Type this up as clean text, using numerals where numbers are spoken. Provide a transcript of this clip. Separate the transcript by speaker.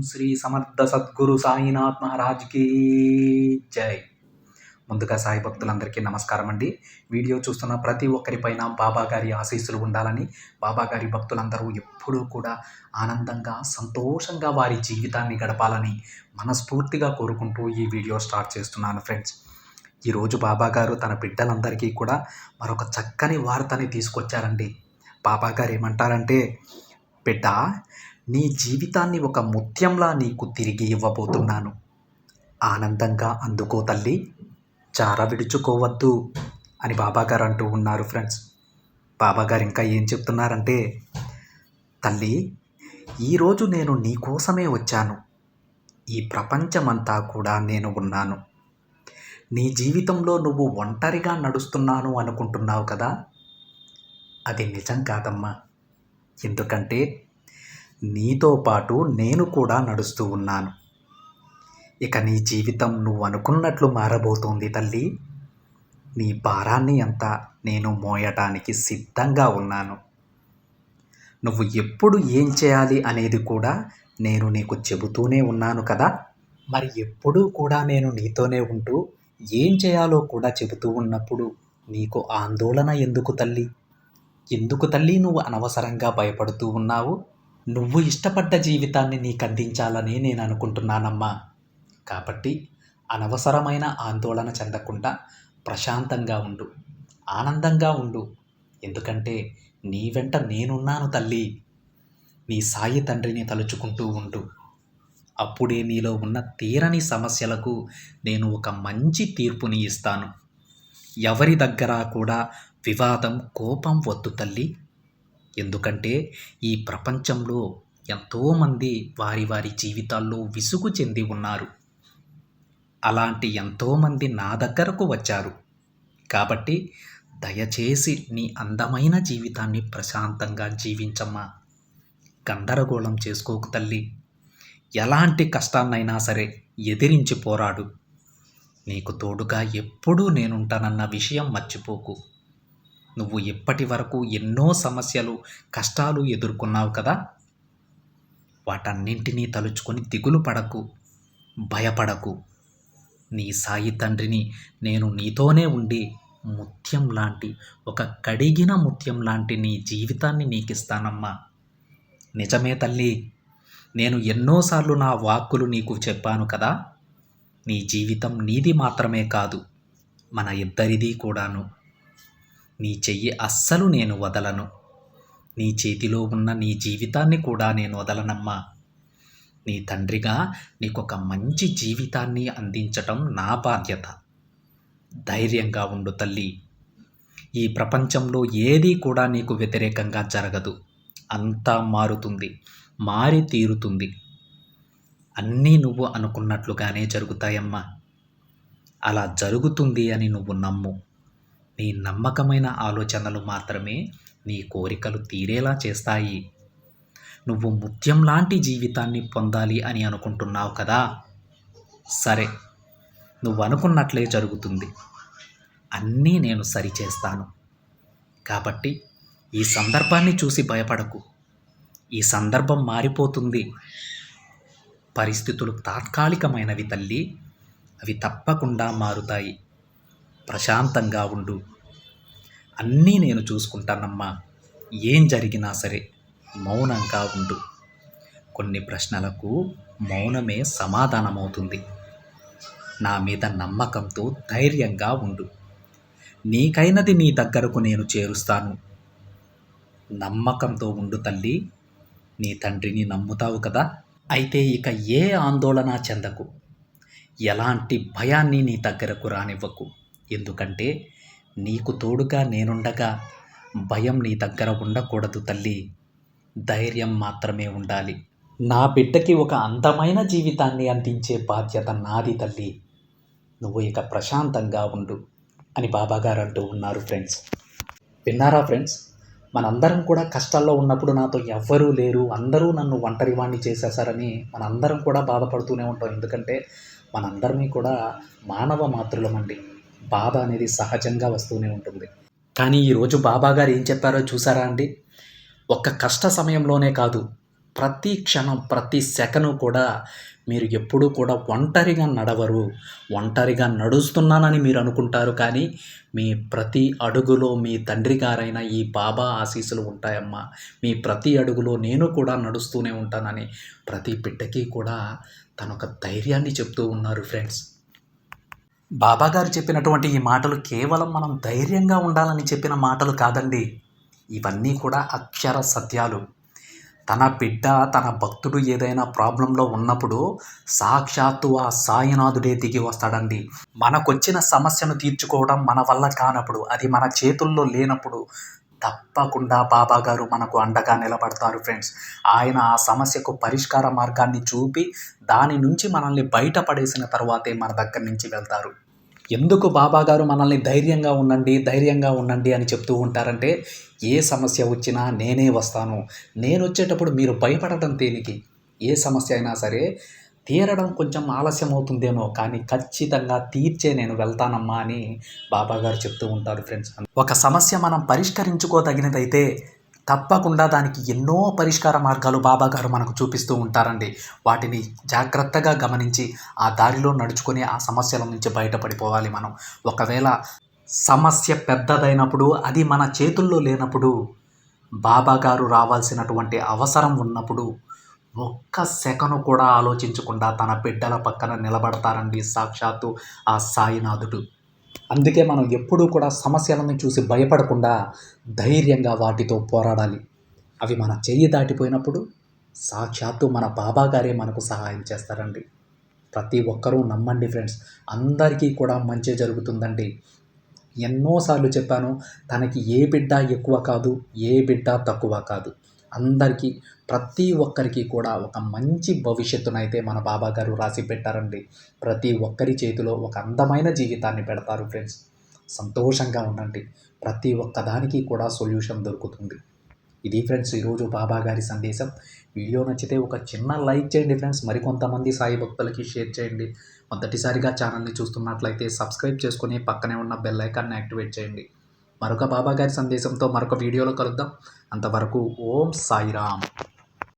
Speaker 1: శ్రీ సమర్థ సద్గురు సాయినాథ్ మహారాజ్కి జై. ముందుగా సాయి భక్తులందరికీ నమస్కారం అండి. వీడియో చూస్తున్న ప్రతి ఒక్కరిపైన బాబా గారి ఆశీస్సులు ఉండాలని, బాబా గారి భక్తులందరూ ఎప్పుడూ కూడా ఆనందంగా సంతోషంగా వారి జీవితాన్ని గడపాలని మనస్ఫూర్తిగా కోరుకుంటూ ఈ వీడియో స్టార్ట్ చేస్తున్నాను ఫ్రెండ్స్. ఈరోజు బాబా గారు తన బిడ్డలందరికీ కూడా మరొక చక్కని వార్తని తీసుకొచ్చారండి. బాబా గారు ఏమంటారంటే, బిడ్డ, నీ జీవితాన్ని ఒక ముత్యంలా నీకు తిరిగి ఇవ్వబోతున్నాను. ఆనందంగా అందుకో తల్లి, చార విడుచుకోవద్దు అని బాబాగారు అంటూ ఉన్నారు ఫ్రెండ్స్. బాబాగారు ఇంకా ఏం చెప్తున్నారంటే, తల్లి, ఈరోజు నేను నీ కోసమే వచ్చాను. ఈ ప్రపంచమంతా కూడా నేను ఉన్నాను. నీ జీవితంలో నువ్వు ఒంటరిగా నడుస్తున్నాను అనుకుంటున్నావు కదా, అది నిజం కాదమ్మా. ఎందుకంటే నీతో పాటు నేను కూడా నడుస్తూ ఉన్నాను. ఇక నీ జీవితం నువ్వు అనుకున్నట్లు మారబోతోంది తల్లి. నీ భారాన్ని అంతా నేను మోయటానికి సిద్ధంగా ఉన్నాను. నువ్వు ఎప్పుడు ఏం చేయాలి అనేది కూడా నేను నీకు చెబుతూనే ఉన్నాను కదా. మరి ఎప్పుడూ కూడా నేను నీతోనే ఉంటూ ఏం చేయాలో కూడా చెబుతూ ఉన్నప్పుడు నీకు ఆందోళన ఎందుకు తల్లి? ఎందుకు తల్లి నువ్వు అనవసరంగా భయపడుతూ ఉన్నావు? నువ్వు ఇష్టపడ్డ జీవితాన్ని నీకు అందించాలని నేను అనుకుంటున్నానమ్మా. కాబట్టి అనవసరమైన ఆందోళన చెందకుండా ప్రశాంతంగా ఉండు, ఆనందంగా ఉండు. ఎందుకంటే నీ వెంట నేనున్నాను తల్లి. నీ సాయి తండ్రిని తలుచుకుంటూ ఉండు. అప్పుడే నీలో ఉన్న తీరని సమస్యలకు నేను ఒక మంచి తీర్పుని ఇస్తాను. ఎవరి దగ్గర కూడా వివాదం, కోపం వద్దు తల్లి. ఎందుకంటే ఈ ప్రపంచంలో ఎంతోమంది వారి వారి జీవితాల్లో విసుగు చెంది ఉన్నారు. అలాంటి ఎంతోమంది నా దగ్గరకు వచ్చారు. కాబట్టి దయచేసి నీ అందమైన జీవితాన్ని ప్రశాంతంగా జీవించమ్మా. గందరగోళం చేసుకోకు తల్లి. ఎలాంటి కష్టాన్నైనా సరే ఎదిరించి పోరాడు. నీకు తోడుగా ఎప్పుడూ నేనుంటానన్న విషయం మర్చిపోకు. నువ్వు ఇప్పటి వరకు ఎన్నో సమస్యలు, కష్టాలు ఎదుర్కొన్నావు కదా. వాటన్నింటినీ తలుచుకొని దిగులు పడకు, భయపడకు. నీ సాయి తండ్రిని నేను నీతోనే ఉండి ముత్యం లాంటి, ఒక కడిగిన ముత్యం లాంటి నీ జీవితాన్ని నీకిస్తానమ్మా. నిజమే తల్లి, నేను ఎన్నోసార్లు నా వాక్కులు నీకు చెప్పాను కదా. నీ జీవితం నీది మాత్రమే కాదు, మన ఇద్దరిది కూడాను. నీ చెయ్యి అస్సలు నేను వదలను. నీ చేతిలో ఉన్న నీ జీవితాన్ని కూడా నేను వదలనమ్మా. నీ తండ్రిగా నీకొక మంచి జీవితాన్ని అందించటం నా బాధ్యత. ధైర్యంగా ఉండు తల్లి. ఈ ప్రపంచంలో ఏదీ కూడా నీకు వ్యతిరేకంగా జరగదు. అంతా మారుతుంది, మారి తీరుతుంది. అన్నీ నువ్వు అనుకున్నట్లుగానే జరుగుతాయమ్మా. అలా జరుగుతుంది అని నువ్వు నమ్ము. నీ నమ్మకమైన ఆలోచనలు మాత్రమే నీ కోరికలు తీరేలా చేస్తాయి. నువ్వు ముత్యం లాంటి జీవితాన్ని పొందాలి అని అనుకుంటున్నావు కదా. సరే, నువ్వు అనుకున్నట్లే జరుగుతుంది. అన్నీ నేను సరిచేస్తాను. కాబట్టి ఈ సందర్భాన్ని చూసి భయపడకు. ఈ సందర్భం మారిపోతుంది. పరిస్థితులు తాత్కాలికమైనవి తల్లి. అవి తప్పకుండా మారుతాయి. ప్రశాంతంగా ఉండు. అన్నీ నేను చూసుకుంటానమ్మా. ఏం జరిగినా సరే మౌనంగా ఉండు. కొన్ని ప్రశ్నలకు మౌనమే సమాధానమవుతుంది. నా మీద నమ్మకంతో ధైర్యంగా ఉండు. నీకైనది నీ దగ్గరకు నేను చేరుస్తాను. నమ్మకంతో ఉండు తల్లి. నీ తండ్రిని నమ్ముతావు కదా. అయితే ఇక ఏ ఆందోళన చెందకు. ఎలాంటి భయాన్ని నీ దగ్గరకు రానివ్వకు. ఎందుకంటే నీకు తోడుగా నేనుండగా భయం నీ దగ్గర ఉండకూడదు తల్లి. ధైర్యం మాత్రమే ఉండాలి. నా బిడ్డకి ఒక అందమైన జీవితాన్ని అందించే బాధ్యత నాది తల్లి. నువ్వు ఇక ప్రశాంతంగా ఉండు అని బాబాగారు అంటూ ఉన్నారు ఫ్రెండ్స్. విన్నారా ఫ్రెండ్స్? మనందరం కూడా కష్టాల్లో ఉన్నప్పుడు నాతో ఎవ్వరూ లేరు, అందరూ నన్ను ఒంటరి వాణ్ణి చేసేసారని మనందరం కూడా బాధపడుతూనే ఉంటాం. ఎందుకంటే మనందరినీ కూడా మానవ మాతృలమండి. బాధ అనేది సహజంగా వస్తూనే ఉంటుంది. కానీ ఈరోజు బాబాగారు ఏం చెప్పారో చూసారా అండి? ఒక్క కష్ట సమయంలోనే కాదు, ప్రతి క్షణం, ప్రతి సెకను కూడా మీరు ఎప్పుడూ కూడా ఒంటరిగా నడవరు. ఒంటరిగా నడుస్తున్నానని మీరు అనుకుంటారు కానీ, మీ ప్రతి అడుగులో మీ తండ్రి గారైన ఈ బాబా ఆశీస్సులు ఉంటాయమ్మా. మీ ప్రతి అడుగులో నేను కూడా నడుస్తూనే ఉంటానని ప్రతి బిడ్డకి కూడా తనొక ధైర్యాన్ని చెప్తూ ఉన్నారు ఫ్రెండ్స్. బాబాగారు చెప్పినటువంటి ఈ మాటలు కేవలం మనం ధైర్యంగా ఉండాలని చెప్పిన మాటలు కాదండి. ఇవన్నీ కూడా అక్షర సత్యాలు. తన బిడ్డ, తన భక్తుడు ఏదైనా ప్రాబ్లంలో ఉన్నప్పుడు సాక్షాత్తు ఆ సాయినాథుడే దిగి వస్తాడండి. మనకొచ్చిన సమస్యను తీర్చుకోవడం మన వల్ల కానప్పుడు, అది మన చేతుల్లో లేనప్పుడు తప్పకుండా బాబాగారు మనకు అండగా నిలబడతారు ఫ్రెండ్స్. ఆయన ఆ సమస్యకు పరిష్కార మార్గాన్ని చూపి దాని నుంచి మనల్ని బయటపడేసిన తర్వాతే మన దగ్గర నుంచి వెళ్తారు. ఎందుకు బాబాగారు మనల్ని ధైర్యంగా ఉండండి అని చెప్తూ ఉంటారంటే, ఏ సమస్య వచ్చినా నేనే వస్తాను. నేనొచ్చేటప్పుడు మీరు భయపడటం దేనికి? ఏ సమస్య అయినా సరే తీరడం కొంచెం ఆలస్యం అవుతుందేమో కానీ ఖచ్చితంగా తీర్చే నేను వెళ్తానమ్మా అని బాబాగారు చెప్తూ ఉంటారు ఫ్రెండ్స్. ఒక సమస్య మనం పరిష్కరించుకోదగినదైతే తప్పకుండా దానికి ఎన్నో పరిష్కార మార్గాలు బాబాగారు మనకు చూపిస్తూ ఉంటారండి. వాటిని జాగ్రత్తగా గమనించి ఆ దారిలో నడుచుకొని ఆ సమస్యల నుంచి బయటపడిపోవాలి మనం. ఒకవేళ సమస్య పెద్దదైనప్పుడు, అది మన చేతుల్లో లేనప్పుడు, బాబాగారు రావాల్సినటువంటి అవసరం ఉన్నప్పుడు ఒక్క సెకను కూడా ఆలోచించకుండా తన బిడ్డల పక్కన నిలబడతారండి సాక్షాత్తు ఆ సాయినాథుడు. అందుకే మనం ఎప్పుడూ కూడా సమస్యలను చూసి భయపడకుండా ధైర్యంగా వాటితో పోరాడాలి. అవి మన చెయ్యి దాటిపోయినప్పుడు సాక్షాత్తు మన బాబాగారే మనకు సహాయం చేస్తారండి. ప్రతి ఒక్కరూ నమ్మండి ఫ్రెండ్స్. అందరికీ కూడా మంచే జరుగుతుందండి. ఎన్నోసార్లు చెప్పాను, తనకి ఏ బిడ్డ ఎక్కువ కాదు, ఏ బిడ్డ తక్కువ కాదు. అందరికీ, ప్రతి ఒక్కరికి కూడా ఒక మంచి భవిష్యత్తునైతే మన బాబాగారు రాసి పెట్టారండి. ప్రతి ఒక్కరి చేతిలో ఒక అందమైన జీవితాన్ని పెడతారు ఫ్రెండ్స్. సంతోషంగా ఉండండి. ప్రతి ఒక్కదానికి కూడా సొల్యూషన్ దొరుకుతుంది. ఇది ఫ్రెండ్స్ ఈరోజు బాబాగారి సందేశం. వీడియో నచ్చితే ఒక చిన్న లైక్ చేయండి ఫ్రెండ్స్. మరికొంతమంది సాయి భక్తులకి షేర్ చేయండి. మొదటిసారిగా ఛానల్ని చూస్తున్నట్లయితే సబ్స్క్రైబ్ చేసుకొని పక్కనే ఉన్న బెల్ ఐకాన్ని యాక్టివేట్ చేయండి. మరొక బాబాగారి సందేశంతో మరొక వీడియోలో కలుద్దాం. అంతవరకు ఓం సాయిరామ్.